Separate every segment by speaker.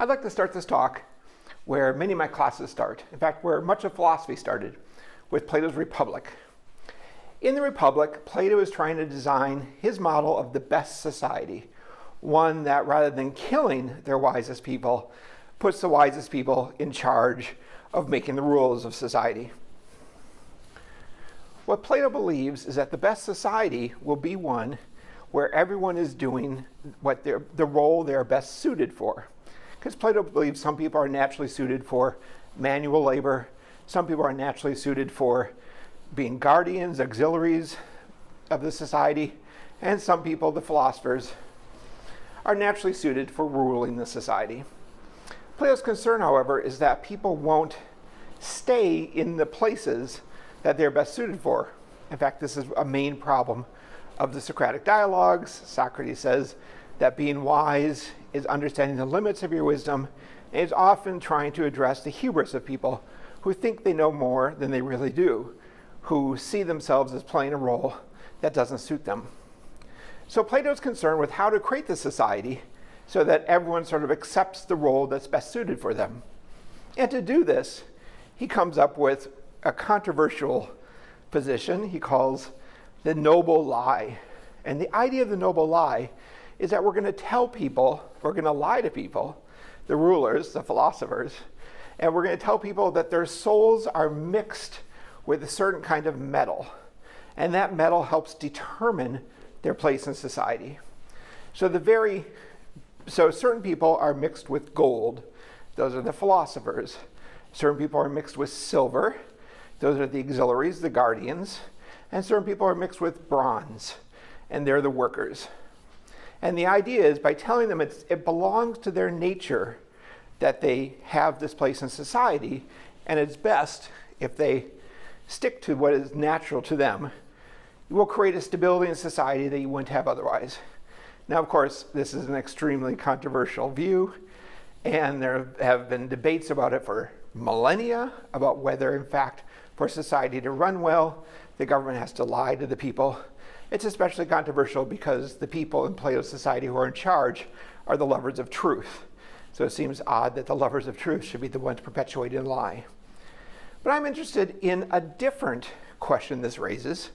Speaker 1: I'd like to start this talk where many of my classes start. In fact, where much of philosophy started, with Plato's Republic. In the Republic, Plato is trying to design his model of the best society, one that rather than killing their wisest people, puts the wisest people in charge of making the rules of society. What Plato believes is that the best society will be one where everyone is doing what the role they're best suited for. Because Plato believes some people are naturally suited for manual labor, some people are naturally suited for being guardians, auxiliaries of the society, and some people, the philosophers, are naturally suited for ruling the society. Plato's concern, however, is that people won't stay in the places that they're best suited for. In fact, this is a main problem of the Socratic dialogues. Socrates says that being wise is understanding the limits of your wisdom, and is often trying to address the hubris of people who think they know more than they really do, who see themselves as playing a role that doesn't suit them. So Plato's concerned with how to create the society so that everyone sort of accepts the role that's best suited for them. And to do this, he comes up with a controversial position he calls the noble lie. And the idea of the noble lie is that we're going to tell people, we're going to lie to people, the rulers, the philosophers, and we're going to tell people that their souls are mixed with a certain kind of metal. And that metal helps determine their place in society. So certain people are mixed with gold. Those are the philosophers. Certain people are mixed with silver. Those are the auxiliaries, the guardians. And certain people are mixed with bronze, and they're the workers. And the idea is by telling them it belongs to their nature that they have this place in society, and it's best if they stick to what is natural to them, it will create a stability in society that you wouldn't have otherwise. Now, of course, this is an extremely controversial view, and there have been debates about it for millennia, about whether, in fact, for society to run well, the government has to lie to the people. It's especially controversial because the people in Plato's society who are in charge are the lovers of truth. So it seems odd that the lovers of truth should be the ones perpetuating a lie. But I'm interested in a different question this raises.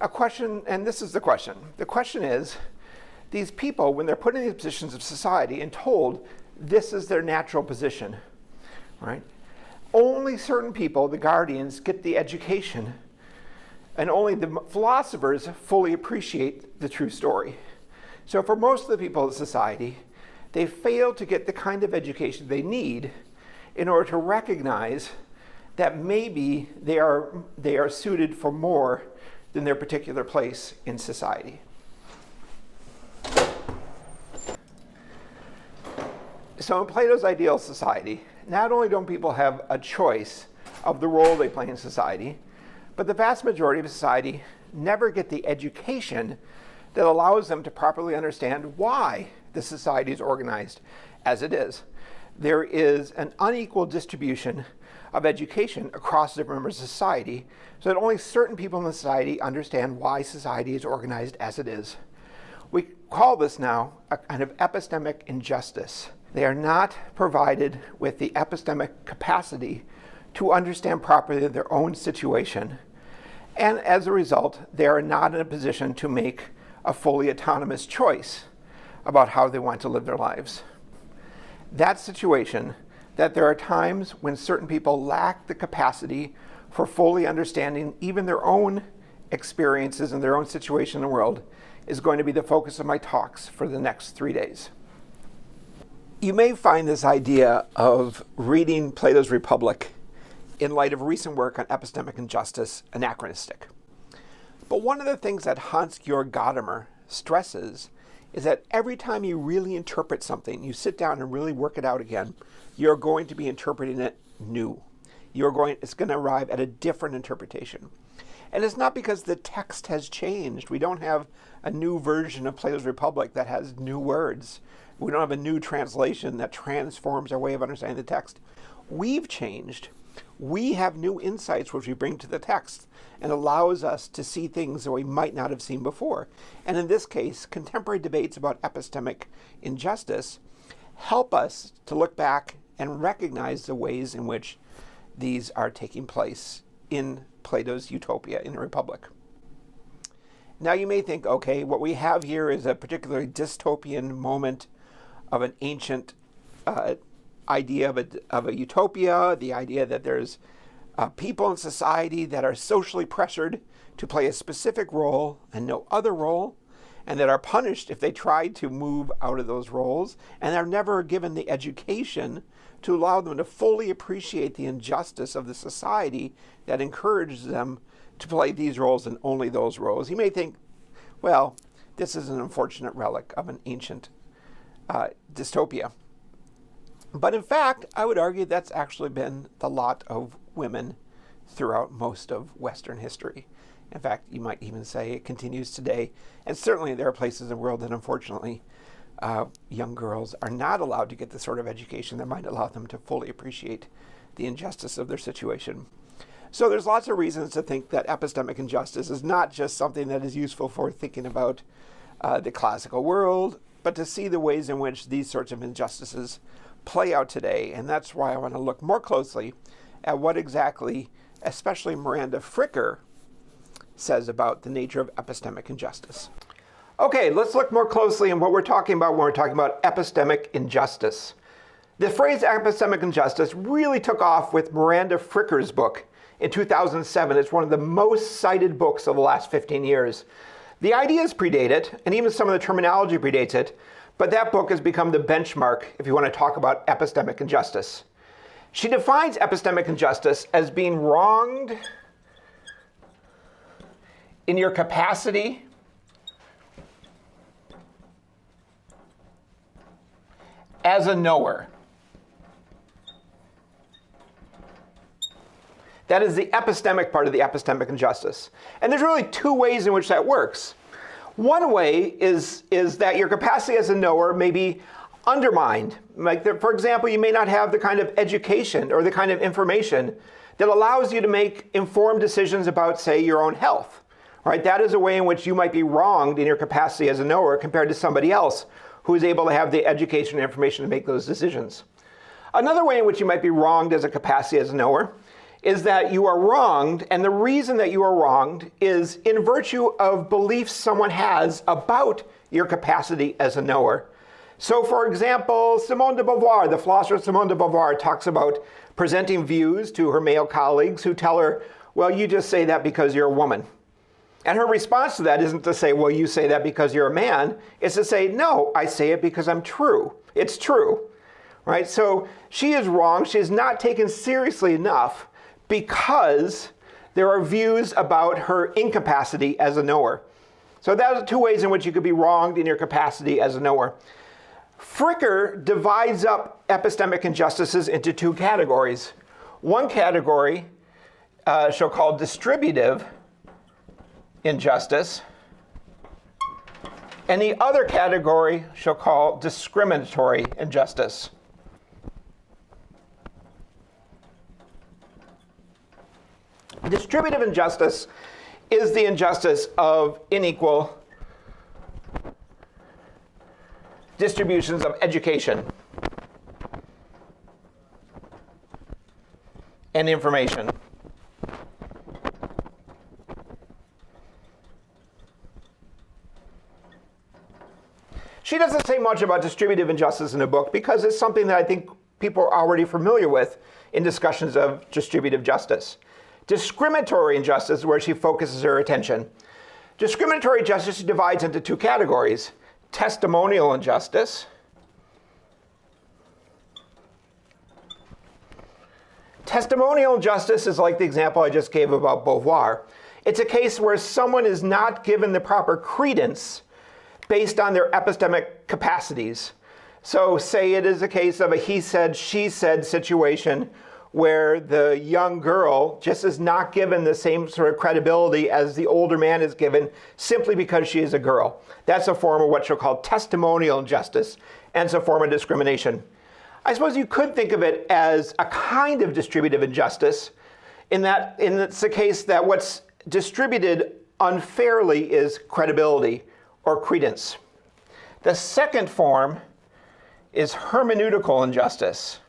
Speaker 1: A question, and this is the question. The question is, these people, when they're put in these positions of society and told this is their natural position, right? Only certain people, the guardians, get the education, and only the philosophers fully appreciate the true story. So for most of the people of society, they fail to get the kind of education they need in order to recognize that maybe they are suited for more than their particular place in society. So in Plato's ideal society, not only don't people have a choice of the role they play in society, but the vast majority of society never get the education that allows them to properly understand why the society is organized as it is. There is an unequal distribution of education across different members of society, so that only certain people in the society understand why society is organized as it is. We call this now a kind of epistemic injustice. They are not provided with the epistemic capacity to understand properly their own situation. And as a result, they are not in a position to make a fully autonomous choice about how they want to live their lives. That situation, that there are times when certain people lack the capacity for fully understanding even their own experiences and their own situation in the world, is going to be the focus of my talks for the next 3 days. You may find this idea of reading Plato's Republic in light of recent work on epistemic injustice anachronistic. But one of the things that Hans-Georg Gadamer stresses is that every time you really interpret something, you sit down and really work it out again, you're going to be interpreting it new. It's going to arrive at a different interpretation. And it's not because the text has changed. We don't have a new version of Plato's Republic that has new words. We don't have a new translation that transforms our way of understanding the text. We've changed. We have new insights which we bring to the text and allows us to see things that we might not have seen before. And in this case, contemporary debates about epistemic injustice help us to look back and recognize the ways in which these are taking place in Plato's Utopia in the Republic. Now you may think, okay, what we have here is a particularly dystopian moment of an ancient idea of a utopia, the idea that there's people in society that are socially pressured to play a specific role and no other role, and that are punished if they try to move out of those roles, and are never given the education to allow them to fully appreciate the injustice of the society that encourages them to play these roles and only those roles. You may think, well, this is an unfortunate relic of an ancient dystopia. But in fact, I would argue that's actually been the lot of women throughout most of Western history. In fact, you might even say it continues today. And certainly there are places in the world that unfortunately young girls are not allowed to get the sort of education that might allow them to fully appreciate the injustice of their situation. So there's lots of reasons to think that epistemic injustice is not just something that is useful for thinking about the classical world, but to see the ways in which these sorts of injustices play out today. And that's why I want to look more closely at what exactly, especially Miranda Fricker, says about the nature of epistemic injustice. Okay, let's look more closely at what we're talking about when we're talking about epistemic injustice. The phrase epistemic injustice really took off with Miranda Fricker's book in 2007. It's one of the most cited books of the last 15 years. The ideas predate it, and even some of the terminology predates it, but that book has become the benchmark if you want to talk about epistemic injustice. She defines epistemic injustice as being wronged in your capacity as a knower. That is the epistemic part of the epistemic injustice. And there's really two ways in which that works. One way is that your capacity as a knower may be undermined. For example, you may not have the kind of education or the kind of information that allows you to make informed decisions about, say, your own health. Right? That is a way in which you might be wronged in your capacity as a knower compared to somebody else who is able to have the education and information to make those decisions. Another way in which you might be wronged as a capacity as a knower is that you are wronged, and the reason that you are wronged is in virtue of beliefs someone has about your capacity as a knower. So for example, Simone de Beauvoir, the philosopher Simone de Beauvoir, talks about presenting views to her male colleagues who tell her, well, you just say that because you're a woman. And her response to that isn't to say, well, you say that because you're a man. It's to say, no, I say it because I'm true. It's true, right? So she is wrong. She is not taken seriously enough because there are views about her incapacity as a knower. So those are two ways in which you could be wronged in your capacity as a knower. Fricker divides up epistemic injustices into two categories. One category she'll call distributive injustice, and the other category she'll call discriminatory injustice. Distributive injustice is the injustice of unequal distributions of education and information. She doesn't say much about distributive injustice in the book because it's something that I think people are already familiar with in discussions of distributive justice. Discriminatory injustice is where she focuses her attention. Discriminatory justice divides into two categories: testimonial injustice Testimonial injustice is like the example I just gave about Beauvoir. It's a case where someone is not given the proper credence based on their epistemic capacities. So say it is a case of a he said, she said situation where the young girl just is not given the same sort of credibility as the older man is given simply because she is a girl. That's a form of what she'll call testimonial injustice, and it's a form of discrimination. I suppose you could think of it as a kind of distributive injustice in that it's a case that what's distributed unfairly is credibility or credence. The second form is hermeneutical injustice.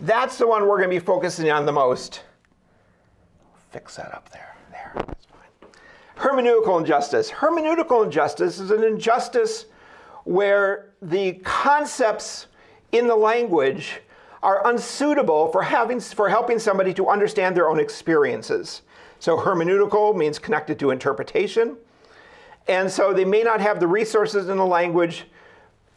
Speaker 1: That's the one we're going to be focusing on the most. Fix that up there. There, that's fine. Hermeneutical injustice. Hermeneutical injustice is an injustice where the concepts in the language are unsuitable for helping somebody to understand their own experiences. So hermeneutical means connected to interpretation. And so they may not have the resources in the language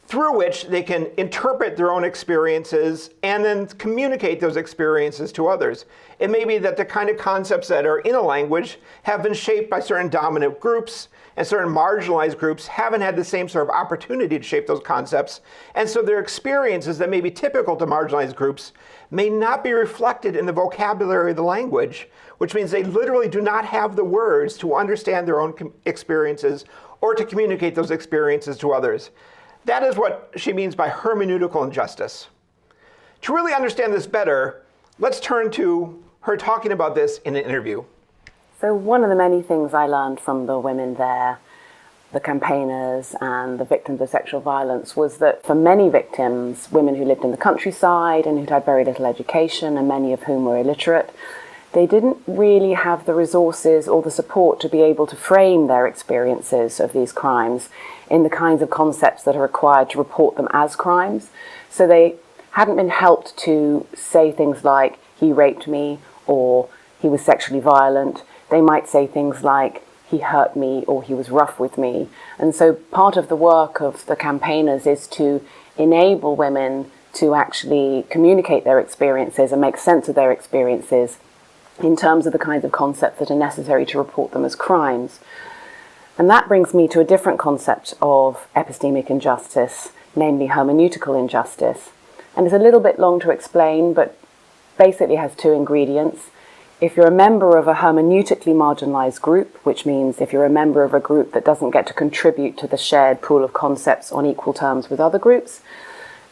Speaker 1: through which they can interpret their own experiences and then communicate those experiences to others. It may be that the kind of concepts that are in a language have been shaped by certain dominant groups, and certain marginalized groups haven't had the same sort of opportunity to shape those concepts. And so their experiences that may be typical to marginalized groups may not be reflected in the vocabulary of the language, which means they literally do not have the words to understand their own experiences or to communicate those experiences to others. That is what she means by hermeneutical injustice. To really understand this better, let's turn to her talking about this in an interview.
Speaker 2: So one of the many things I learned from the women there, the campaigners and the victims of sexual violence, was that for many victims, women who lived in the countryside and who'd had very little education, and many of whom were illiterate, they didn't really have the resources or the support to be able to frame their experiences of these crimes in the kinds of concepts that are required to report them as crimes. So they hadn't been helped to say things like, he raped me, or he was sexually violent. They might say things like, he hurt me, or he was rough with me. And so part of the work of the campaigners is to enable women to actually communicate their experiences and make sense of their experiences in terms of the kinds of concepts that are necessary to report them as crimes. And that brings me to a different concept of epistemic injustice, namely hermeneutical injustice. And it's a little bit long to explain, but basically has two ingredients. If you're a member of a hermeneutically marginalized group, which means if you're a member of a group that doesn't get to contribute to the shared pool of concepts on equal terms with other groups,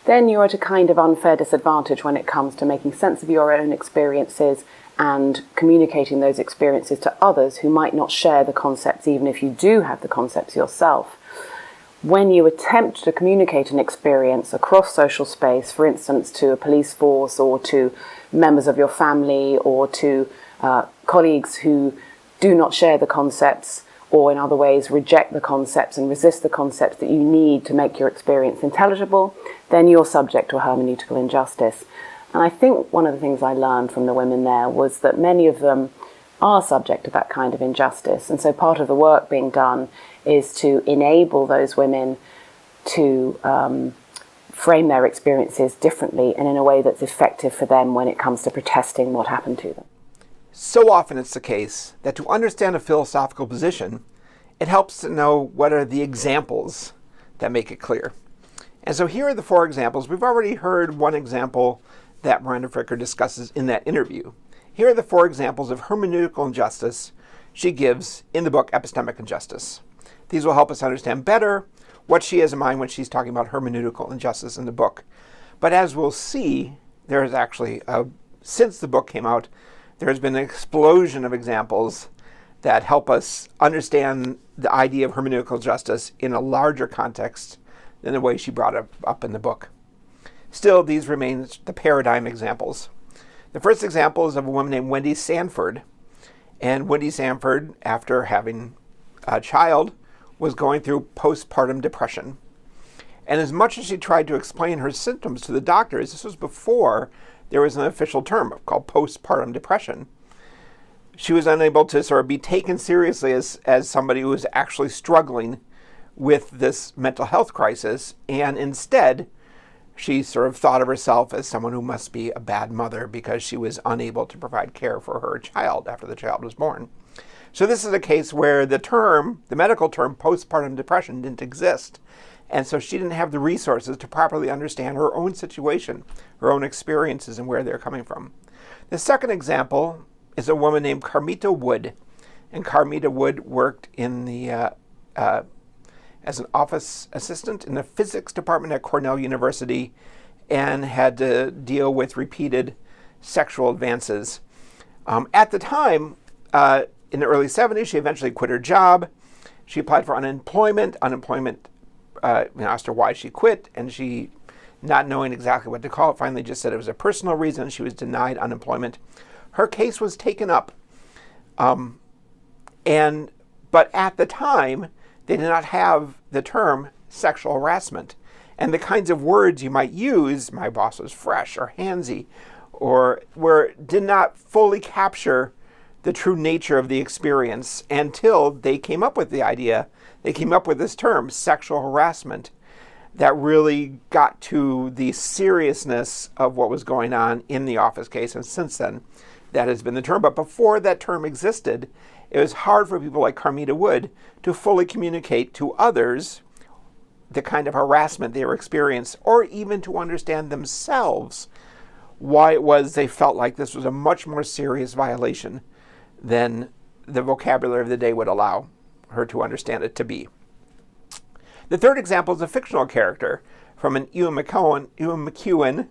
Speaker 2: then you're at a kind of unfair disadvantage when it comes to making sense of your own experiences and communicating those experiences to others who might not share the concepts, even if you do have the concepts yourself. When you attempt to communicate an experience across social space, for instance, to a police force or to members of your family or to colleagues who do not share the concepts, or in other ways reject the concepts and resist the concepts that you need to make your experience intelligible, then you're subject to a hermeneutical injustice. And I think one of the things I learned from the women there was that many of them are subject to that kind of injustice. And so part of the work being done is to enable those women to frame their experiences differently and in a way that's effective for them when it comes to protesting what happened to them.
Speaker 1: So often it's the case that to understand a philosophical position, it helps to know what are the examples that make it clear. And so here are the 4 examples. We've already heard one example that Miranda Fricker discusses in that interview. Here are the 4 examples of hermeneutical injustice she gives in the book Epistemic Injustice. These will help us understand better what she has in mind when she's talking about hermeneutical injustice in the book. But as we'll see, there is actually, since the book came out, there has been an explosion of examples that help us understand the idea of hermeneutical justice in a larger context than the way she brought it up in the book. Still, these remain the paradigm examples. The first example is of a woman named Wendy Sanford. And Wendy Sanford, after having a child, was going through postpartum depression. And as much as she tried to explain her symptoms to the doctors, this was before there was an official term called postpartum depression, she was unable to sort of be taken seriously as somebody who was actually struggling with this mental health crisis. And instead, she sort of thought of herself as someone who must be a bad mother because she was unable to provide care for her child after the child was born. So this is a case where the medical term postpartum depression didn't exist. And so she didn't have the resources to properly understand her own situation, her own experiences, and where they're coming from. The second example is a woman named Carmita Wood. And Carmita Wood worked in the as an office assistant in the physics department at Cornell University and had to deal with repeated sexual advances. At the time, in the early 70s, she eventually quit her job. She applied for unemployment. Unemployment asked her why she quit, and she, not knowing exactly what to call it, finally just said it was a personal reason. She was denied unemployment. Her case was taken up, but at the time, they did not have the term sexual harassment. And the kinds of words you might use, my boss was fresh or handsy, did not fully capture the true nature of the experience until they came up with this term, sexual harassment, that really got to the seriousness of what was going on in the office case. And since then, that has been the term. But before that term existed, it was hard for people like Carmita Wood to fully communicate to others the kind of harassment they were experiencing, or even to understand themselves why it was they felt like this was a much more serious violation than the vocabulary of the day would allow her to understand it to be. The third example is a fictional character from an Ewan McEwen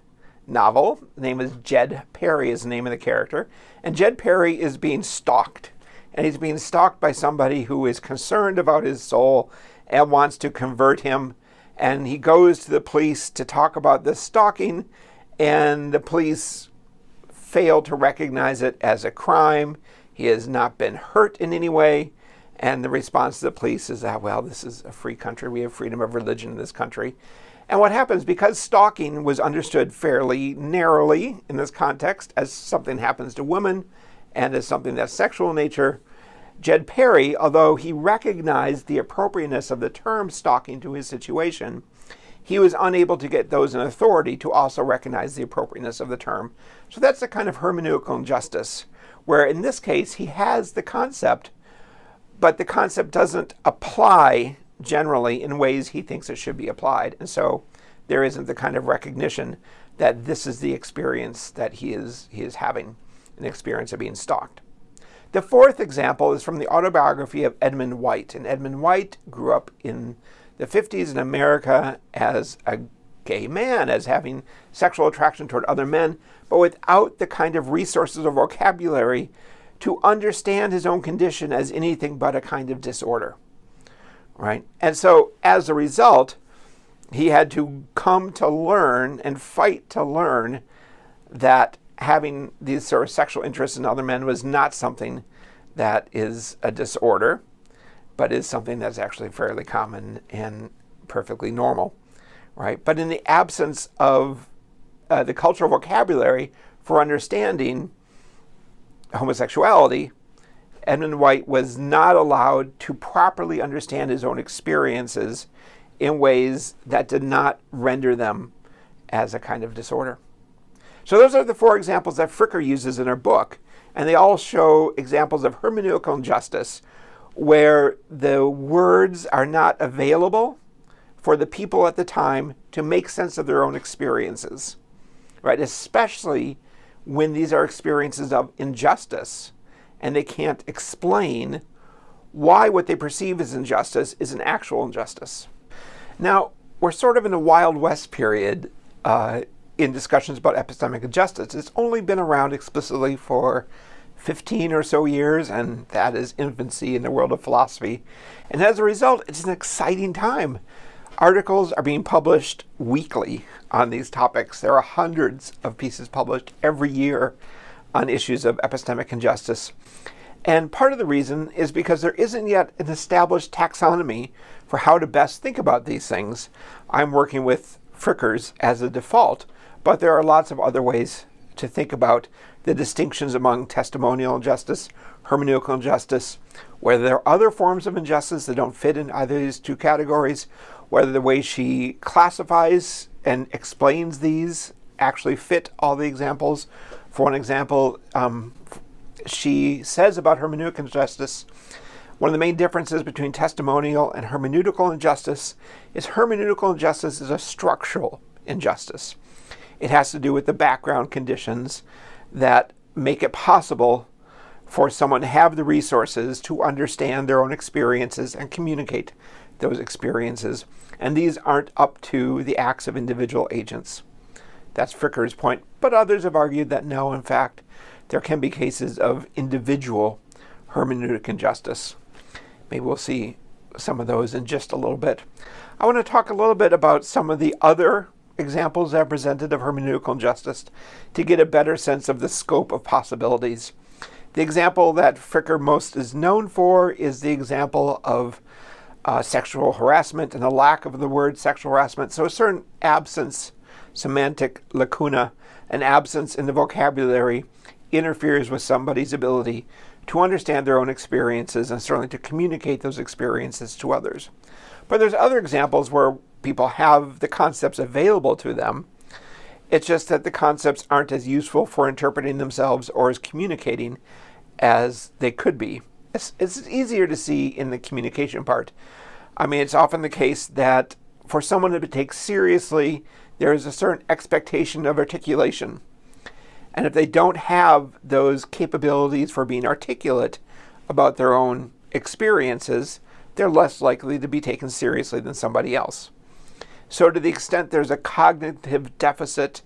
Speaker 1: novel. The name is Jed Perry is the name of the character. And Jed Perry is being stalked. And he's being stalked by somebody who is concerned about his soul and wants to convert him. And he goes to the police to talk about this stalking, and the police fail to recognize it as a crime. He has not been hurt in any way. And the response to the police is that, well, this is a free country. We have freedom of religion in this country. And what happens, because stalking was understood fairly narrowly in this context as something happens to women and as something that's sexual in nature, Jed Perry, although he recognized the appropriateness of the term stalking to his situation, he was unable to get those in authority to also recognize the appropriateness of the term. So that's a kind of hermeneutical injustice, where in this case he has the concept, but the concept doesn't apply generally in ways he thinks it should be applied. And so there isn't the kind of recognition that this is the experience that he is having, an experience of being stalked. The fourth example is from the autobiography of Edmund White. And Edmund White grew up in the 50s in America as a gay man, as having sexual attraction toward other men, but without the kind of resources or vocabulary to understand his own condition as anything but a kind of disorder, right? And so as a result, he had to come to learn and fight to learn that having these sort of sexual interests in other men was not something that is a disorder, but is something that's actually fairly common and perfectly normal, right? But in the absence of the cultural vocabulary for understanding homosexuality, Edmund White was not allowed to properly understand his own experiences in ways that did not render them as a kind of disorder. So those are the four examples that Fricker uses in her book, and they all show examples of hermeneutical injustice where the words are not available for the people at the time to make sense of their own experiences, right? Especially when these are experiences of injustice and they can't explain why what they perceive as injustice is an actual injustice. Now, we're sort of in a Wild West period in discussions about epistemic injustice. It's only been around explicitly for 15 or so years, and that is infancy in the world of philosophy. And as a result, it's an exciting time. Articles are being published weekly on these topics. There are hundreds of pieces published every year on issues of epistemic injustice. And part of the reason is because there isn't yet an established taxonomy for how to best think about these things. I'm working with Fricker's as a default, but there are lots of other ways to think about the distinctions among testimonial injustice, hermeneutical injustice, whether there are other forms of injustice that don't fit in either of these two categories, whether the way she classifies and explains these actually fit all the examples. For one example, she says about hermeneutical injustice, one of the main differences between testimonial and hermeneutical injustice is hermeneutical injustice is a structural injustice. It has to do with the background conditions that make it possible for someone to have the resources to understand their own experiences and communicate those experiences. And these aren't up to the acts of individual agents. That's Fricker's point. But others have argued that no, in fact, there can be cases of individual hermeneutic injustice. Maybe we'll see some of those in just a little bit. I want to talk a little bit about some of the other examples I've presented of hermeneutical injustice to get a better sense of the scope of possibilities. The example that Fricker most is known for is the example of sexual harassment and the lack of the word sexual harassment. So a certain absence, semantic lacuna, an absence in the vocabulary interferes with somebody's ability to understand their own experiences and certainly to communicate those experiences to others. But there's other examples where people have the concepts available to them. It's just that the concepts aren't as useful for interpreting themselves or as communicating as they could be. It's easier to see in the communication part. I mean, it's often the case that for someone to be taken seriously, there is a certain expectation of articulation. And if they don't have those capabilities for being articulate about their own experiences, they're less likely to be taken seriously than somebody else. So to the extent there's a cognitive deficit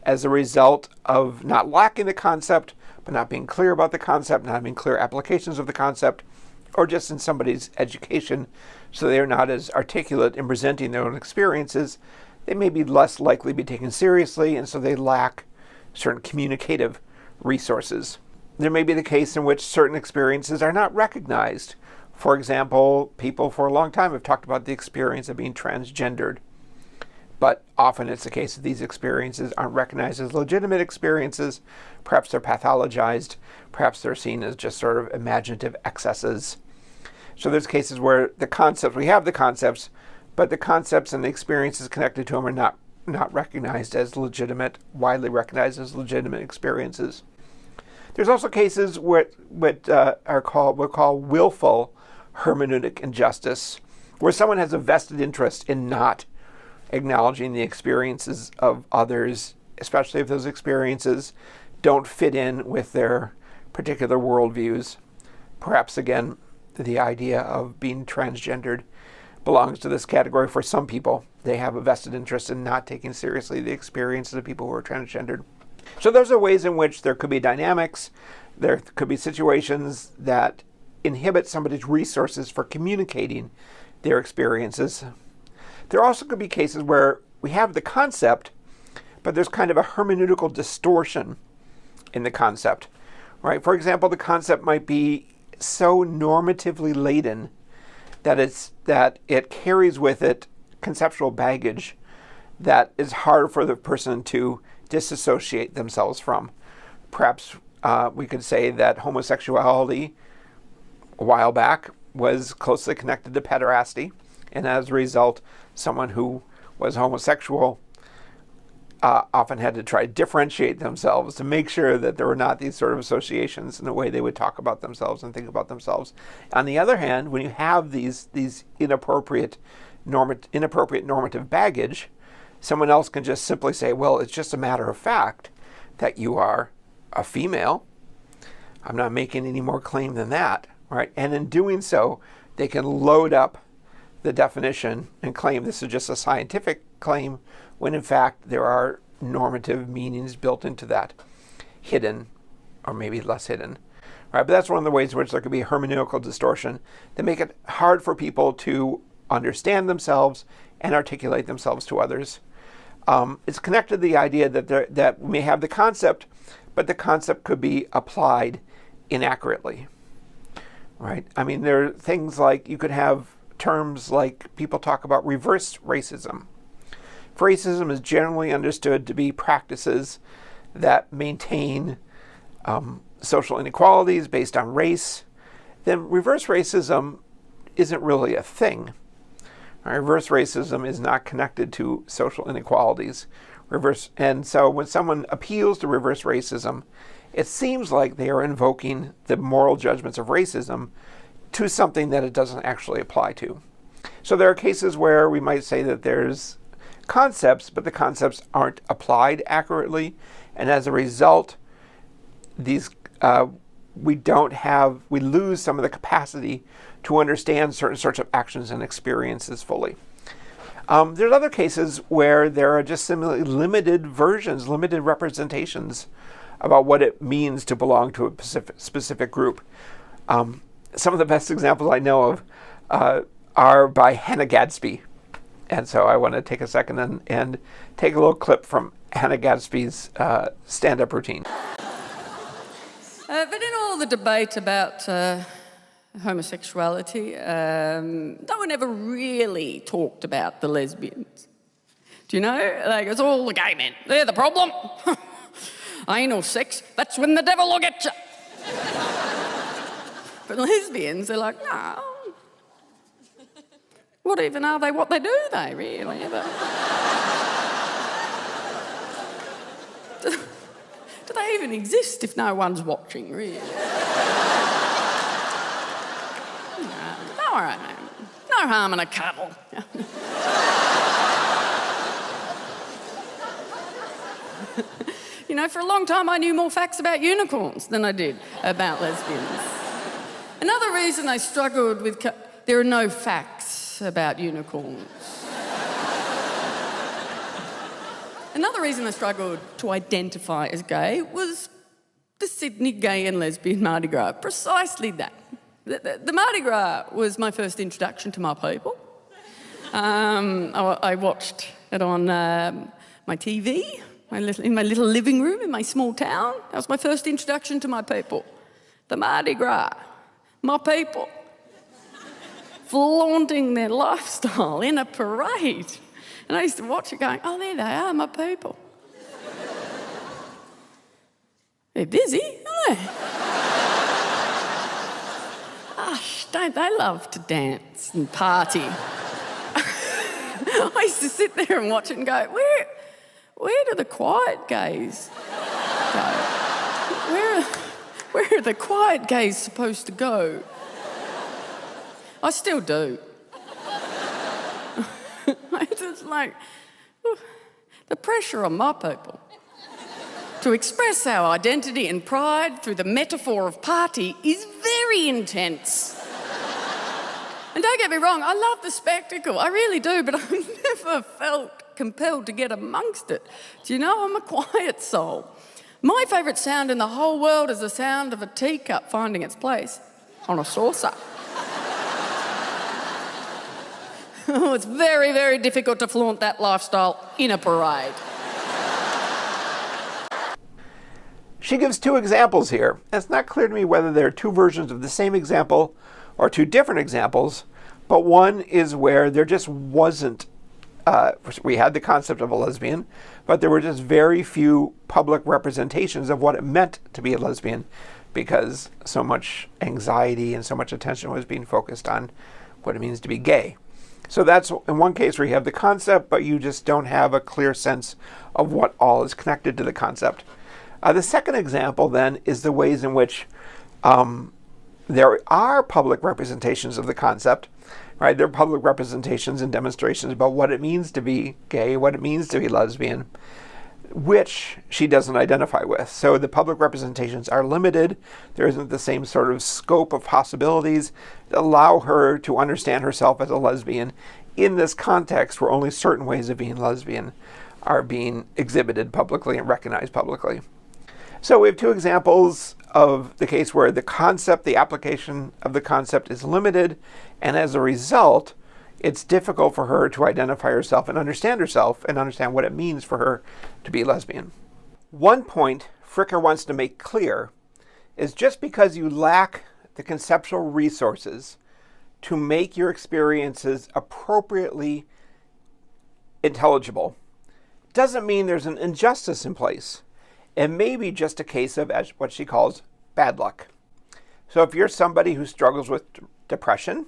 Speaker 1: as a result of not lacking the concept, but not being clear about the concept, not having clear applications of the concept, or just in somebody's education, so they're not as articulate in presenting their own experiences, they may be less likely to be taken seriously, and so they lack certain communicative resources. There may be the case in which certain experiences are not recognized. For example, people for a long time have talked about the experience of being transgendered. But often it's the case that these experiences aren't recognized as legitimate experiences. Perhaps they're pathologized. Perhaps they're seen as just sort of imaginative excesses. So there's cases where we have the concepts, but the concepts and the experiences connected to them are not recognized as legitimate, widely recognized as legitimate experiences. There's also cases what we'll call willful hermeneutic injustice, where someone has a vested interest in not acknowledging the experiences of others, especially if those experiences don't fit in with their particular worldviews. Perhaps, again, the idea of being transgendered belongs to this category for some people. They have a vested interest in not taking seriously the experiences of people who are transgendered. So those are ways in which there could be dynamics, there could be situations that inhibit somebody's resources for communicating their experiences. There also could be cases where we have the concept, but there's kind of a hermeneutical distortion in the concept, right? For example, the concept might be so normatively laden that it carries with it conceptual baggage that is hard for the person to disassociate themselves from. Perhaps we could say that homosexuality a while back was closely connected to pederasty, and as a result, someone who was homosexual often had to try to differentiate themselves to make sure that there were not these sort of associations in the way they would talk about themselves and think about themselves. On the other hand, when you have these inappropriate normative baggage, someone else can just simply say, well, it's just a matter of fact that you are a female. I'm not making any more claim than that, right? And in doing so, they can load up the definition and claim this is just a scientific claim, when in fact there are normative meanings built into that, hidden or maybe less hidden. Right? But that's one of the ways in which there could be hermeneutical distortion that make it hard for people to understand themselves and articulate themselves to others. It's connected to the idea that we may have the concept, but the concept could be applied inaccurately. Right? I mean, there are things like you could have terms like people talk about reverse racism. Racism is generally understood to be practices that maintain social inequalities based on race. Then reverse racism isn't really a thing. Reverse racism is not connected to social inequalities. And so when someone appeals to reverse racism, it seems like they are invoking the moral judgments of racism to something that it doesn't actually apply to. So there are cases where we might say that there's concepts, but the concepts aren't applied accurately, and as a result, we lose some of the capacity to understand certain sorts of actions and experiences fully. There's other cases where there are just simply limited versions, limited representations about what it means to belong to a specific group. Some of the best examples I know of are by Hannah Gadsby. And so I want to take a second and take a little clip from Hannah Gadsby's stand-up routine.
Speaker 3: But in all the debate about homosexuality, no one ever really talked about the lesbians. Do you know? Like, it's all the gay men. They're the problem. Anal sex, that's when the devil will get you. But lesbians, they're like, no. What even are they? What they do, they really? Do they even exist if no one's watching, really? No, no harm in a cuddle. You know, for a long time I knew more facts about unicorns than I did about lesbians. Another reason I struggled with... there are no facts about unicorns. Another reason I struggled to identify as gay was the Sydney Gay and Lesbian Mardi Gras. Precisely that. The Mardi Gras was my first introduction to my people. I watched it on my TV, in my little living room in my small town. That was my first introduction to my people. The Mardi Gras. My people. Flaunting their lifestyle in a parade. And I used to watch it going, oh, there they are, my people. They're busy, aren't they? Gosh, don't they love to dance and party? I used to sit there and watch it and go, where do the quiet gays go? Where are the quiet gays supposed to go? I still do. It's just like, the pressure on my people to express our identity and pride through the metaphor of party is very intense. And don't get me wrong, I love the spectacle, I really do, but I've never felt compelled to get amongst it. Do you know, I'm a quiet soul. My favourite sound in the whole world is the sound of a teacup finding its place on a saucer. Oh, it's very, very difficult to flaunt that lifestyle in a parade.
Speaker 1: She gives two examples here. It's not clear to me whether there are two versions of the same example or two different examples, but one is where there just wasn't, we had the concept of a lesbian, but there were just very few public representations of what it meant to be a lesbian because so much anxiety and so much attention was being focused on what it means to be gay. So that's in one case where you have the concept, but you just don't have a clear sense of what all is connected to the concept. The second example, then, is the ways in which there are public representations of the concept, right? There are public representations and demonstrations about what it means to be gay, what it means to be lesbian, which she doesn't identify with. So the public representations are limited. There isn't the same sort of scope of possibilities that allow her to understand herself as a lesbian in this context where only certain ways of being lesbian are being exhibited publicly and recognized publicly. So we have two examples of the case where the concept, the application of the concept is limited, and as a result, it's difficult for her to identify herself and understand what it means for her to be lesbian. One point Fricker wants to make clear is just because you lack the conceptual resources to make your experiences appropriately intelligible doesn't mean there's an injustice in place. It may be just a case of what she calls bad luck. So if you're somebody who struggles with depression,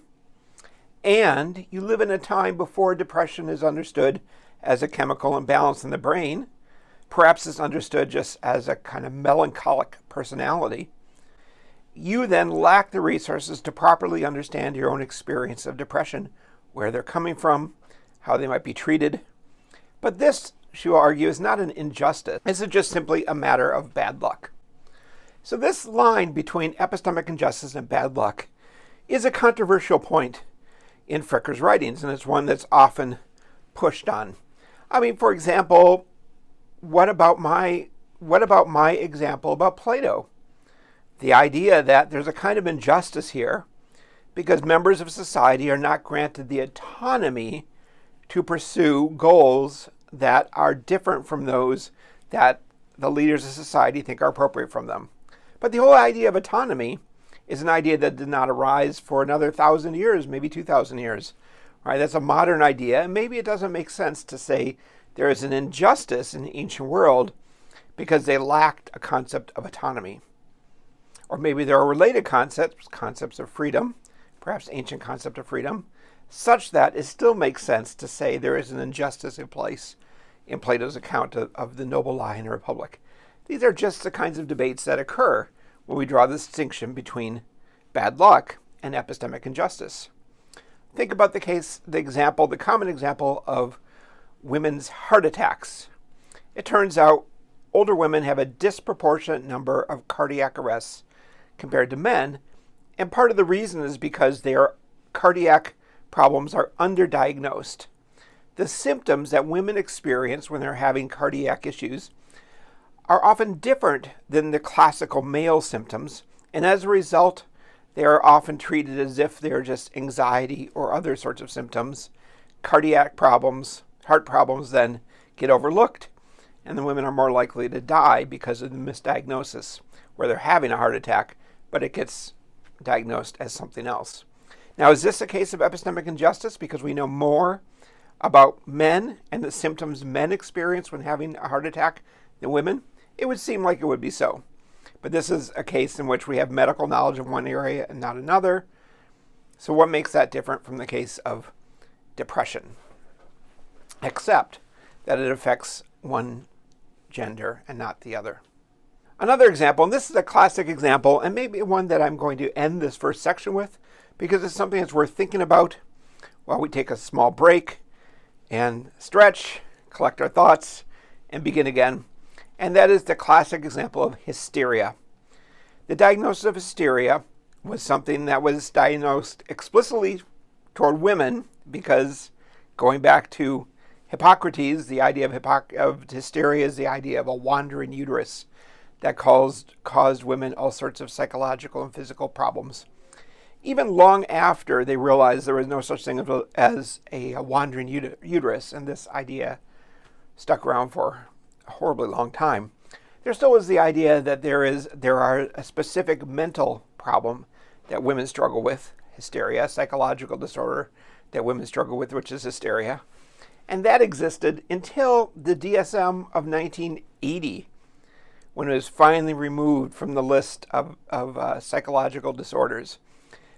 Speaker 1: and you live in a time before depression is understood as a chemical imbalance in the brain, perhaps it's understood just as a kind of melancholic personality, you then lack the resources to properly understand your own experience of depression, where they're coming from, how they might be treated. But this, she will argue, is not an injustice. This is just simply a matter of bad luck. So this line between epistemic injustice and bad luck is a controversial point in Fricker's writings, and it's one that's often pushed on. I mean, for example, what about my example about Plato? The idea that there's a kind of injustice here because members of society are not granted the autonomy to pursue goals that are different from those that the leaders of society think are appropriate from them. But the whole idea of autonomy is an idea that did not arise for another 1,000 years, maybe 2,000 years. Right? That's a modern idea, and maybe it doesn't make sense to say there is an injustice in the ancient world because they lacked a concept of autonomy. Or maybe there are related concepts of freedom, perhaps ancient concept of freedom, such that it still makes sense to say there is an injustice in place in Plato's account of the noble lie in a republic. These are just the kinds of debates that occur when we draw the distinction between bad luck and epistemic injustice. Think about the common example of women's heart attacks. It turns out older women have a disproportionate number of cardiac arrests compared to men, and part of the reason is because their cardiac problems are underdiagnosed. The symptoms that women experience when they're having cardiac issues are often different than the classical male symptoms, and as a result, they are often treated as if they're just anxiety or other sorts of symptoms. Cardiac problems, heart problems then get overlooked, and the women are more likely to die because of the misdiagnosis, where they're having a heart attack, but it gets diagnosed as something else. Now, is this a case of epistemic injustice because we know more about men and the symptoms men experience when having a heart attack than women? It would seem like it would be so. But this is a case in which we have medical knowledge of one area and not another. So what makes that different from the case of depression? Except that it affects one gender and not the other. Another example, and this is a classic example, and maybe one that I'm going to end this first section with, because it's something that's worth thinking about while we take a small break and stretch, collect our thoughts, and begin again. And that is the classic example of hysteria. The diagnosis of hysteria was something that was diagnosed explicitly toward women because, going back to Hippocrates, the idea of hysteria is the idea of a wandering uterus that caused women all sorts of psychological and physical problems. Even long after they realized there was no such thing as a wandering uterus, and this idea stuck around for a horribly long time, there still is the idea that there are a specific mental problem that women struggle with, hysteria, psychological disorder that women struggle with, which is hysteria. And that existed until the DSM of 1980, when it was finally removed from the list of psychological disorders.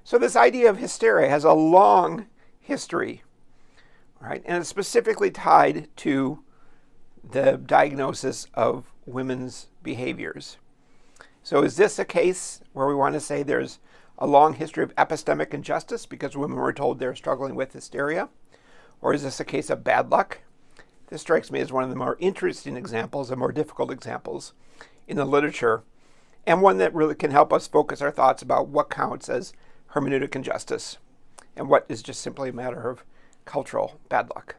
Speaker 1: So this idea of hysteria has a long history, right? And it's specifically tied to the diagnosis of women's behaviors. So is this a case where we want to say there's a long history of epistemic injustice because women were told they're struggling with hysteria? Or is this a case of bad luck? This strikes me as one of the more interesting examples and more difficult examples in the literature, and one that really can help us focus our thoughts about what counts as hermeneutic injustice and what is just simply a matter of cultural bad luck.